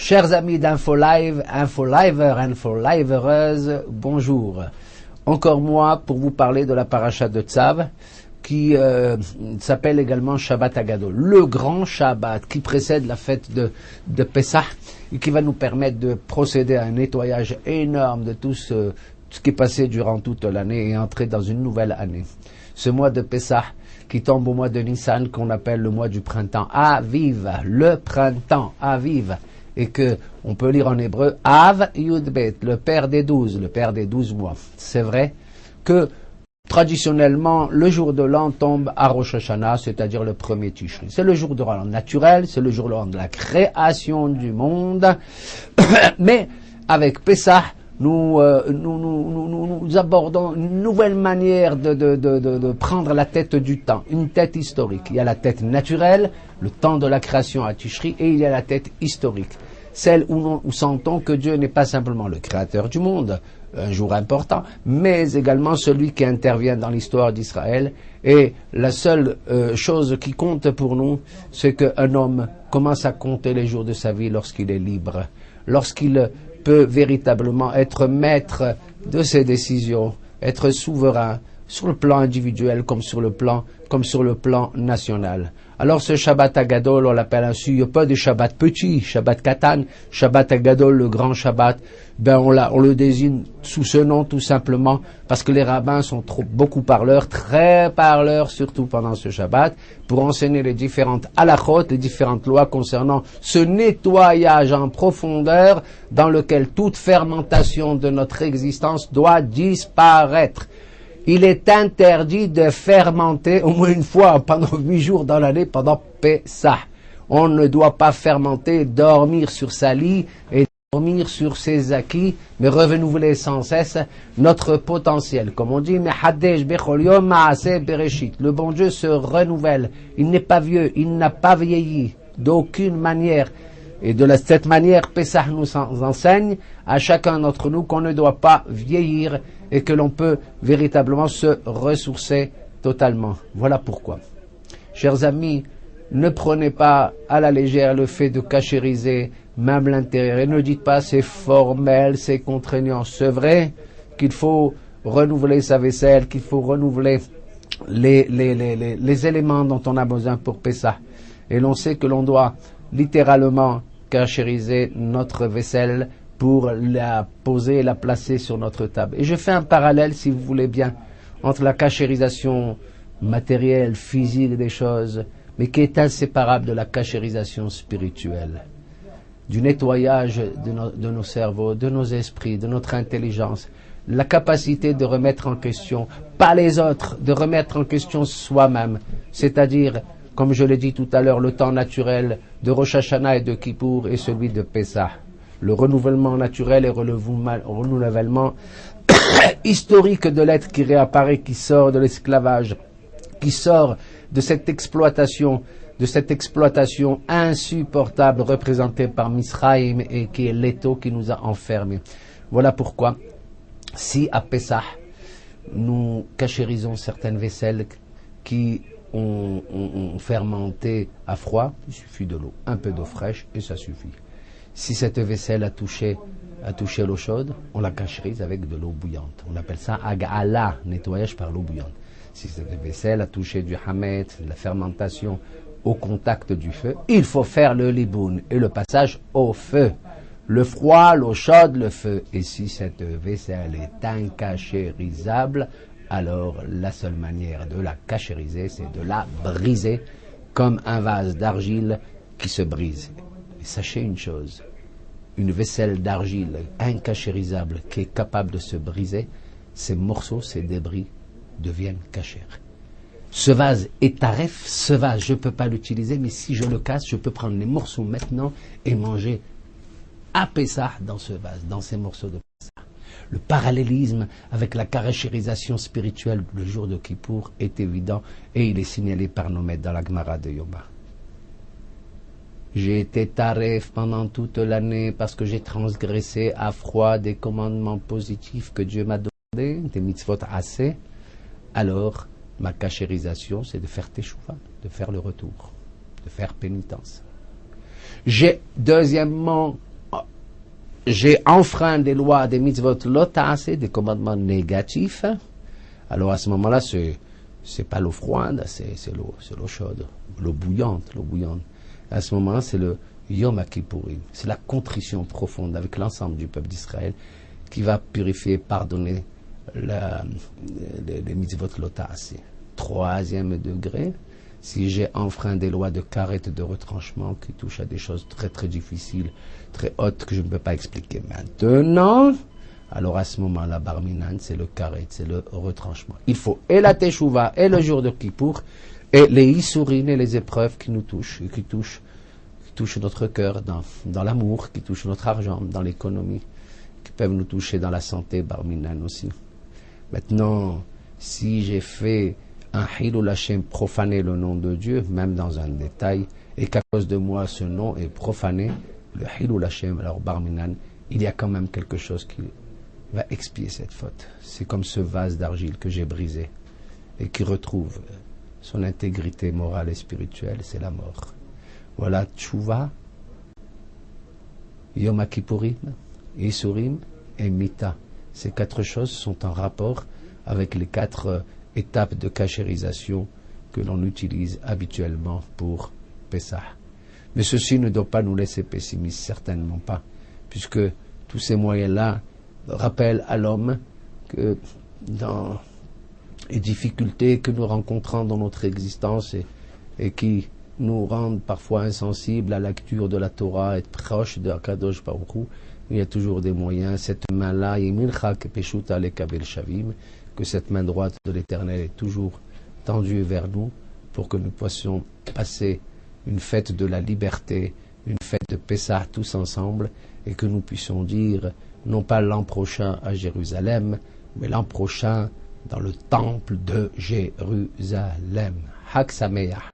Chers amis d'InfoLive, InfoLiver, InfoLivereuses, bonjour. Encore moi pour vous parler de la paracha de Tzav, qui s'appelle également Shabbat Hagadol, le grand Shabbat qui précède la fête de Pessah et qui va nous permettre de procéder à un nettoyage énorme de tout ce qui est passé durant toute l'année et entrer dans une nouvelle année. Ce mois de Pessah qui tombe au mois de Nissan, qu'on appelle le mois du printemps, Aviv, le printemps, Aviv, et que on peut lire en hébreu Av Yudbet, le père des 12 mois. C'est vrai que traditionnellement, le jour de l'an tombe à Rosh Hashanah, c'est-à-dire le premier Tishri. C'est le jour de l'an naturel, c'est le jour de l'an de la création du monde. Mais avec Pessah, nous abordons une nouvelle manière de prendre la tête du temps, une tête historique. Il y a la tête naturelle, le temps de la création à Tishri, et il y a la tête historique. Celle où nous sentons que Dieu n'est pas simplement le créateur du monde, un jour important, mais également celui qui intervient dans l'histoire d'Israël. Et la seule chose qui compte pour nous, c'est qu'un homme commence à compter les jours de sa vie lorsqu'il est libre, lorsqu'il peut véritablement être maître de ses décisions, être souverain sur le plan individuel comme sur le plan national. Alors ce Shabbat Hagadol, on l'appelle ainsi, il n'y a pas de Shabbat petit, Shabbat Katan, Shabbat Hagadol, le grand Shabbat, on le désigne sous ce nom tout simplement parce que les rabbins sont beaucoup parleurs, très parleurs surtout pendant ce Shabbat, pour enseigner les différentes halachot, les différentes lois concernant ce nettoyage en profondeur dans lequel toute fermentation de notre existence doit disparaître. Il est interdit de fermenter au moins une fois pendant 8 jours dans l'année, pendant Pessah. On ne doit pas fermenter, dormir sur sa lit et dormir sur ses acquis, mais renouveler sans cesse notre potentiel. Comme on dit, le bon Dieu se renouvelle. Il n'est pas vieux, il n'a pas vieilli d'aucune manière. Et de cette manière, Pessah nous enseigne à chacun d'entre nous qu'on ne doit pas vieillir et que l'on peut véritablement se ressourcer totalement. Voilà pourquoi. Chers amis, ne prenez pas à la légère le fait de cachériser même l'intérieur. Et ne dites pas c'est formel, c'est contraignant. C'est vrai qu'il faut renouveler sa vaisselle, qu'il faut renouveler les éléments dont on a besoin pour Pessah. Et l'on sait que l'on doit littéralement cachériser notre vaisselle pour la poser et la placer sur notre table. Et je fais un parallèle, si vous voulez bien, entre la cachérisation matérielle, physique des choses, mais qui est inséparable de la cachérisation spirituelle, du nettoyage de nos cerveaux, de nos esprits, de notre intelligence, la capacité de remettre en question, pas les autres, de remettre en question soi-même, c'est-à-dire, comme je l'ai dit tout à l'heure, le temps naturel de Rosh Hashanah et de Kippour et celui de Pessah. Le renouvellement naturel et le renouvellement historique de l'être qui réapparaît, qui sort de l'esclavage, qui sort de cette exploitation insupportable représentée par Misraïm et qui est l'étau qui nous a enfermés. Voilà pourquoi, si à Pessah, nous cachérisons certaines vaisselles qui ont fermenté à froid, il suffit de l'eau, un peu d'eau fraîche et ça suffit. Si cette vaisselle a touché l'eau chaude, on la cachérise avec de l'eau bouillante. On appelle ça agala, nettoyage par l'eau bouillante. Si cette vaisselle a touché du hamet, de la fermentation au contact du feu, il faut faire le liboun et le passage au feu. Le froid, l'eau chaude, le feu. Et si cette vaisselle est incachérisable, alors la seule manière de la cachériser, c'est de la briser comme un vase d'argile qui se brise. Et sachez une chose, une vaisselle d'argile incachérisable qui est capable de se briser, ces morceaux, ces débris deviennent cachères. Ce vase est taref, ce vase, je ne peux pas l'utiliser, mais si je le casse, je peux prendre les morceaux maintenant et manger à Pessah dans ce vase, dans ces morceaux de Pessah. Le parallélisme avec la cachérisation spirituelle le jour de Kippour est évident et il est signalé par nos maîtres dans la Gemara de Yoma. J'ai été taref pendant toute l'année parce que j'ai transgressé à froid des commandements positifs que Dieu m'a donnés, des mitzvot assez. Alors, ma cachérisation, c'est de faire teshuva, de faire le retour, de faire pénitence. J'ai, deuxièmement, j'ai enfreint des lois, des mitzvot lotas, des commandements négatifs, alors à ce moment-là, c'est pas l'eau froide, c'est l'eau chaude, l'eau bouillante. À ce moment-là, c'est le Yom Kippourim. C'est la contrition profonde avec l'ensemble du peuple d'Israël qui va purifier, pardonner les mitzvot lotas. Troisième degré, si j'ai enfreint des lois de karet, de retranchement qui touchent à des choses très très difficiles, très hautes que je ne peux pas expliquer maintenant, alors à ce moment-là, Bar Minan, c'est le karet, c'est le retranchement. Il faut et la teshuva, et le jour de Kippour, et les issourim et les épreuves qui nous touchent, qui touchent notre cœur dans l'amour, qui touchent notre argent, dans l'économie, qui peuvent nous toucher dans la santé, Bar Minan aussi. Maintenant, si j'ai fait un Hilul Hashem, profaner le nom de Dieu, même dans un détail, et qu'à cause de moi ce nom est profané, le Hilul Hashem, alors Bar Minan, il y a quand même quelque chose qui va expier cette faute. C'est comme ce vase d'argile que j'ai brisé et qui retrouve son intégrité morale et spirituelle, c'est la mort. Voilà Tchouva, Yom Kippourim, Isurim et Mita. Ces quatre choses sont en rapport avec les quatre étapes de cachérisation que l'on utilise habituellement pour Pessah. Mais ceci ne doit pas nous laisser pessimistes, certainement pas, puisque tous ces moyens-là rappellent à l'homme que dans les difficultés que nous rencontrons dans notre existence et qui nous rendent parfois insensibles à la lecture de la Torah, être proche de Akadosh Baruch Hu, il y a toujours des moyens. Cette main-là, que cette main droite de l'Éternel est toujours tendue vers nous pour que nous puissions passer une fête de la liberté, une fête de Pessah tous ensemble, et que nous puissions dire, non pas l'an prochain à Jérusalem, mais l'an prochain dans le temple de Jérusalem. Hag Sameach.